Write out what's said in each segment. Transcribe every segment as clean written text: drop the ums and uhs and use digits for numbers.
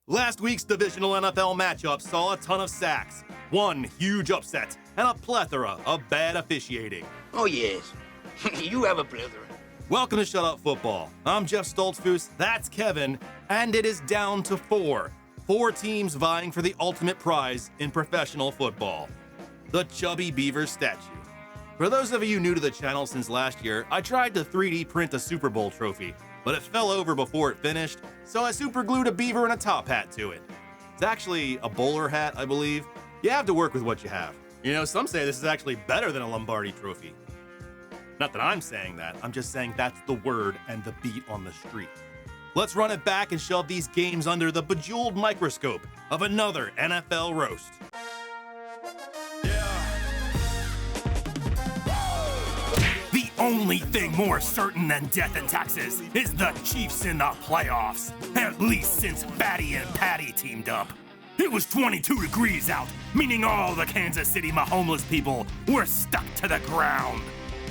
Last week's divisional NFL matchup saw a ton of sacks, one huge upset, and a plethora of bad officiating. Oh, yes. You have a plethora. Welcome to Shut Up Football. I'm Jeff Stoltzfus, that's Kevin, and it is down to four. Four teams vying for the ultimate prize in professional football, the Chubby Beavers statue. For those of you new to the channel since last year, I tried to 3D print a Super Bowl trophy, but it fell over before it finished, so I super glued a beaver and a top hat to it. It's actually a bowler hat, I believe. You have to work with what you have. You know, some say this is actually better than a Lombardi trophy. Not that I'm saying that, I'm just saying that's the word and the beat on the street. Let's run it back and shove these games under the bejeweled microscope of another NFL roast. The only thing more certain than death and taxes is the Chiefs in the playoffs, at least since Fatty and Patty teamed up. It was 22 degrees out, meaning all the Kansas City Mahomes people were stuck to the ground.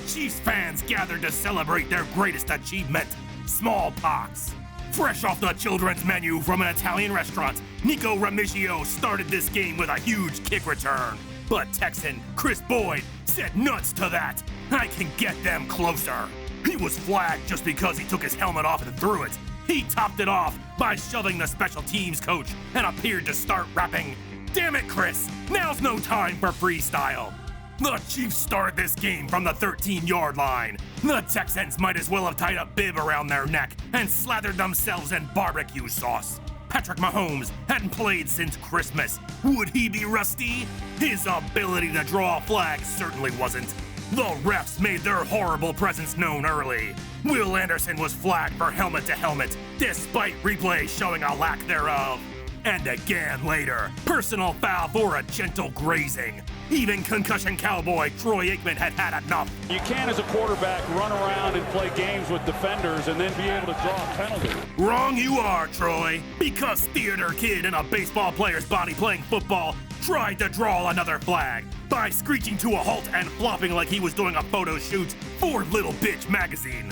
Chiefs fans gathered to celebrate their greatest achievement, smallpox. Fresh off the children's menu from an Italian restaurant, Nico Remigio started this game with a huge kick return. But Texan Chris Boyd said nuts to that. I can get them closer. He was flagged just because he took his helmet off and threw it. He topped it off by shoving the special teams coach and appeared to start rapping. Damn it, Chris, now's no time for freestyle. The Chiefs started this game from the 13-yard line. The Texans might as well have tied a bib around their neck and slathered themselves in barbecue sauce. Patrick Mahomes hadn't played since Christmas. Would he be rusty? His ability to draw a flag certainly wasn't. The refs made their horrible presence known early. Will Anderson was flagged for helmet-to-helmet, despite replay showing a lack thereof. And again later, personal foul for a gentle grazing. Even concussion cowboy Troy Aikman had had enough. You can't, as a quarterback, run around and play games with defenders and then be able to draw a penalty. Wrong you are, Troy. Because theater kid in a baseball player's body playing football tried to draw another flag by screeching to a halt and flopping like he was doing a photo shoot for Little Bitch magazine.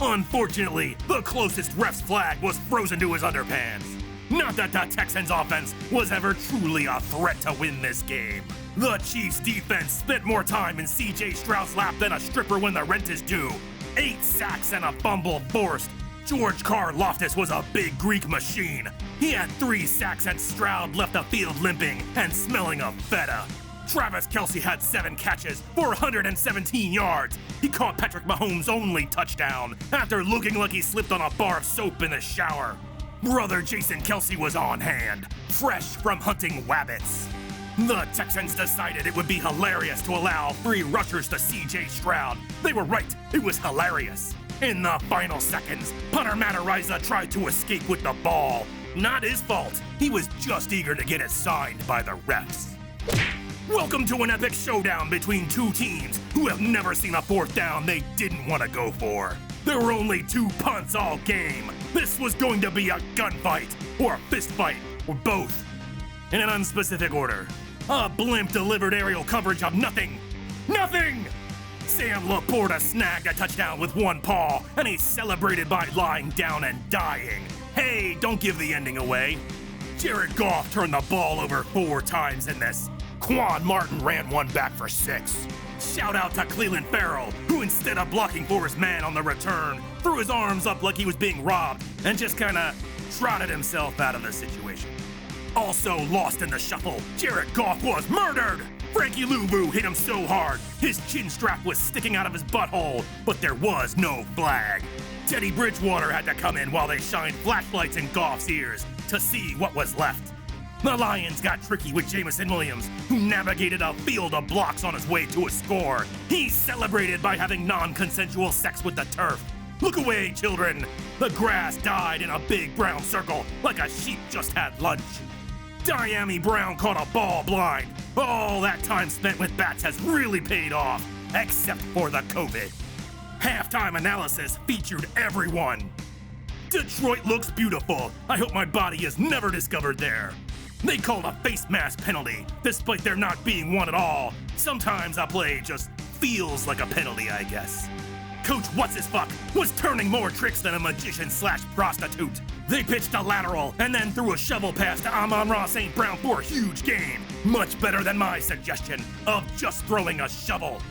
Unfortunately, the closest ref's flag was frozen to his underpants. Not that the Texans offense was ever truly a threat to win this game. The Chiefs defense spent more time in C.J. Stroud's lap than a stripper when the rent is due. 8 sacks and a fumble forced. George Karlaftis was a big Greek machine. He had 3 sacks and Stroud left the field limping and smelling of feta. Travis Kelce had 7 catches for 117 yards. He caught Patrick Mahomes' only touchdown after looking like he slipped on a bar of soap in the shower. Brother Jason Kelce was on hand, fresh from hunting wabbits. The Texans decided it would be hilarious to allow 3 rushers to C.J. Stroud. They were right, it was hilarious. In the final seconds, punter Matt Araiza tried to escape with the ball. Not his fault, he was just eager to get it signed by the refs. Welcome to an epic showdown between two teams who have never seen a 4th down they didn't want to go for. There were only 2 punts all game. This was going to be a gunfight, or a fist fight, or both. In an unspecific order, a blimp delivered aerial coverage of nothing. Nothing! Sam Laporta snagged a touchdown with 1 paw, and he celebrated by lying down and dying. Hey, don't give the ending away. Jared Goff turned the ball over 4 times in this. Quan Martin ran one back for 6. Shout out to Cleveland Farrell, who instead of blocking for his man on the return, threw his arms up like he was being robbed and just kinda trotted himself out of the situation. Also lost in the shuffle, Jared Goff was murdered! Frankie Louvu hit him so hard, his chin strap was sticking out of his butthole, but there was no flag. Teddy Bridgewater had to come in while they shined flashlights in Goff's ears to see what was left. The Lions got tricky with Jamison Williams, who navigated a field of blocks on his way to a score. He celebrated by having non-consensual sex with the turf. Look away, children! The grass died in a big brown circle like a sheep just had lunch. Diami Brown caught a ball blind. All that time spent with bats has really paid off, except for the COVID. Halftime analysis featured everyone. Detroit looks beautiful. I hope my body is never discovered there. They called a face mask penalty, despite there not being one at all. Sometimes a play just feels like a penalty, I guess. Coach What's-His-Fuck was turning more tricks than a magician/prostitute. They pitched a lateral and then threw a shovel pass to Amon-Ra St. Brown for a huge gain. Much better than my suggestion of just throwing a shovel.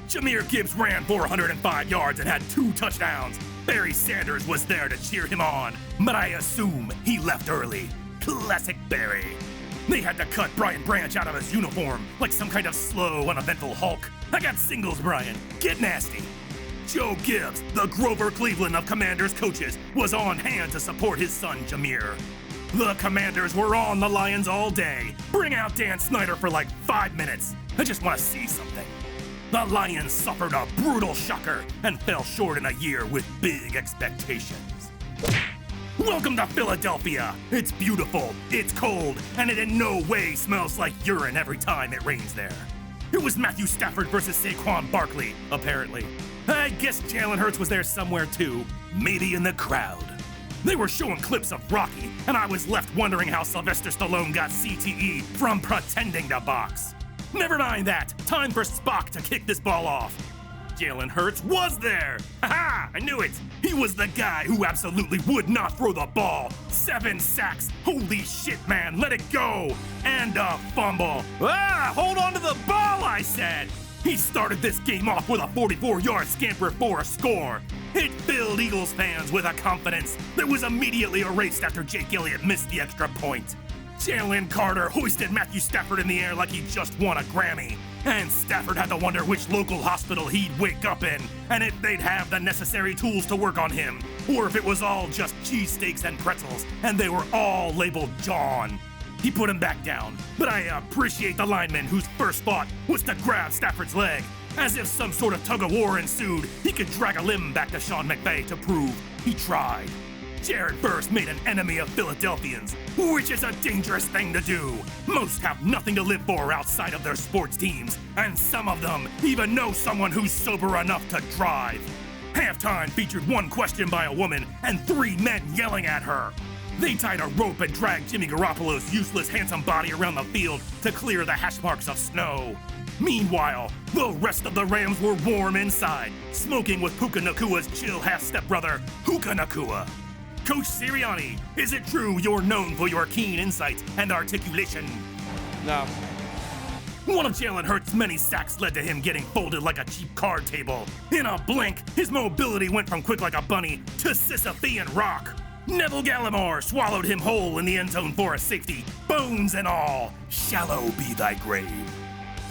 Jahmyr Gibbs ran 405 yards and had 2 touchdowns. Barry Sanders was there to cheer him on, but I assume he left early. Classic Barry. They had to cut Brian Branch out of his uniform like some kind of slow, uneventful Hulk. I got singles, Brian. Get nasty. Joe Gibbs, the Grover Cleveland of Commanders coaches, was on hand to support his son Jahmyr. The Commanders were on the Lions all day. Bring out Dan Snyder for like 5 minutes. I just want to see something. The Lions suffered a brutal shocker and fell short in a year with big expectations. Welcome to Philadelphia. It's beautiful, it's cold, and it in no way smells like urine every time it rains there. It was Matthew Stafford versus Saquon Barkley, apparently. I guess Jalen Hurts was there somewhere too, maybe in the crowd. They were showing clips of Rocky, and I was left wondering how Sylvester Stallone got CTE from pretending to box. Never mind that, time for Spock to kick this ball off. Jalen Hurts was there! Haha! I knew it! He was the guy who absolutely would not throw the ball. 7 sacks! Holy shit, man! Let it go! And a fumble! Ah! Hold on to the ball, I said! He started this game off with a 44-yard scamper for a score. It filled Eagles fans with a confidence that was immediately erased after Jake Elliott missed the extra point. Jalen Carter hoisted Matthew Stafford in the air like he just won a Grammy. And Stafford had to wonder which local hospital he'd wake up in, and if they'd have the necessary tools to work on him, or if it was all just cheesesteaks and pretzels, and they were all labeled John. He put him back down, but I appreciate the lineman whose first thought was to grab Stafford's leg. As if some sort of tug-of-war ensued, he could drag a limb back to Sean McVay to prove he tried. Jared Verse made an enemy of Philadelphians, which is a dangerous thing to do. Most have nothing to live for outside of their sports teams, and some of them even know someone who's sober enough to drive. Halftime featured 1 question by a woman and 3 men yelling at her. They tied a rope and dragged Jimmy Garoppolo's useless, handsome body around the field to clear the hash marks of snow. Meanwhile, the rest of the Rams were warm inside, smoking with Puka Nakua's chill half-stepbrother, Puka Nakua. Coach Sirianni, is it true you're known for your keen insight and articulation? No. One of Jalen Hurts' many sacks led to him getting folded like a cheap card table. In a blink, his mobility went from quick like a bunny to Sisyphean rock. Neville Gallimore swallowed him whole in the end zone for a safety, bones and all. Shallow be thy grave.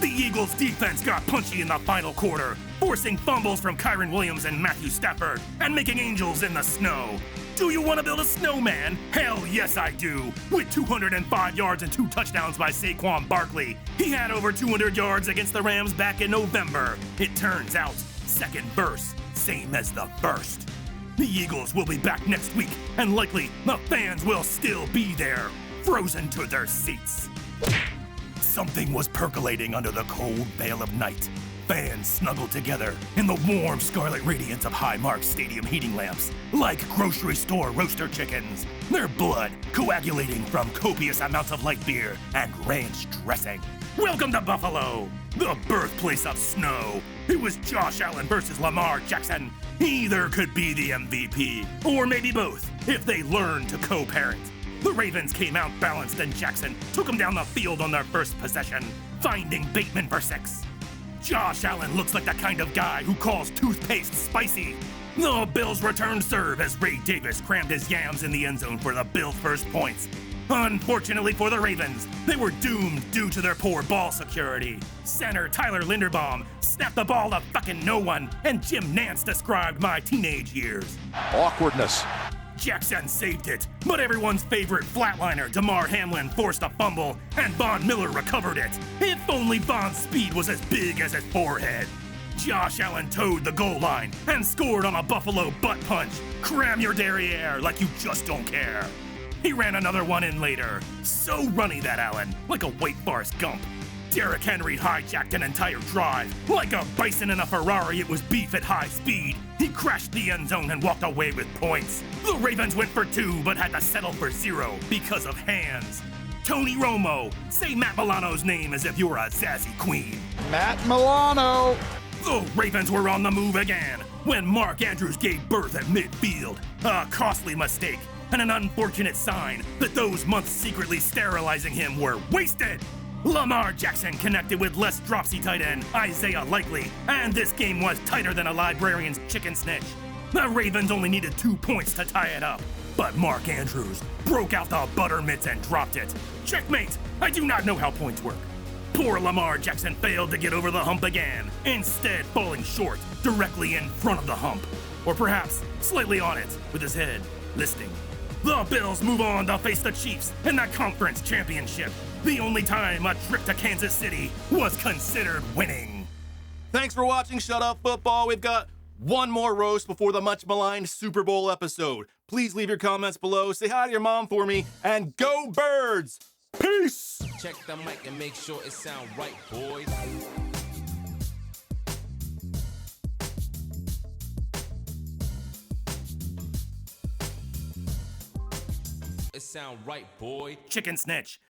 The Eagles' defense got punchy in the final quarter, forcing fumbles from Kyren Williams and Matthew Stafford, and making angels in the snow. Do you want to build a snowman? Hell yes I do. With 205 yards and 2 touchdowns by Saquon Barkley. He had over 200 yards against the Rams back in November. It turns out, second verse, same as the first. The Eagles will be back next week, and likely the fans will still be there, frozen to their seats. Something was percolating under the cold veil of night. Fans snuggled together in the warm scarlet radiance of Highmark Stadium heating lamps, like grocery store roaster chickens, their blood coagulating from copious amounts of light beer and ranch dressing. Welcome to Buffalo, the birthplace of snow. It was Josh Allen versus Lamar Jackson. Either could be the MVP, or maybe both, if they learn to co-parent. The Ravens came out balanced and Jackson took them down the field on their first possession, finding Bateman for 6. Josh Allen looks like the kind of guy who calls toothpaste spicy. The Bills returned serve as Ray Davis crammed his yams in the end zone for the Bills' first points. Unfortunately for the Ravens, they were doomed due to their poor ball security. Center Tyler Linderbaum snapped the ball to fucking no one, and Jim Nance described my teenage years. Awkwardness. Jackson saved it, but everyone's favorite flatliner, DeMar Hamlin, forced a fumble, and Von Miller recovered it. If only Von's speed was as big as his forehead. Josh Allen towed the goal line and scored on a Buffalo butt punch. Cram your derriere like you just don't care. He ran another one in later. So runny that Allen, like a Wake Forest Gump. Derrick Henry hijacked an entire drive. Like a bison in a Ferrari, it was beef at high speed. He crashed the end zone and walked away with points. The Ravens went for 2, but had to settle for 0 because of hands. Tony Romo, say Matt Milano's name as if you were a sassy queen. Matt Milano. The Ravens were on the move again when Mark Andrews gave birth at midfield. A costly mistake and an unfortunate sign that those months secretly sterilizing him were wasted. Lamar Jackson connected with less dropsy tight end Isaiah Likely, and this game was tighter than a librarian's chicken snitch. The Ravens only needed 2 points to tie it up, but Mark Andrews broke out the butter mitts and dropped it. Checkmate! I do not know how points work. Poor Lamar Jackson failed to get over the hump again, instead falling short directly in front of the hump. Or perhaps slightly on it, with his head listing. The Bills move on to face the Chiefs in the conference championship. The only time a trip to Kansas City was considered winning. Thanks for watching Shut Up Football. We've got one more roast before the much maligned Super Bowl episode. Please leave your comments below, say hi to your mom for me, and go Birds! Peace! Check the mic and make sure it sound right, boys. It sound right, boy. Chicken snitch.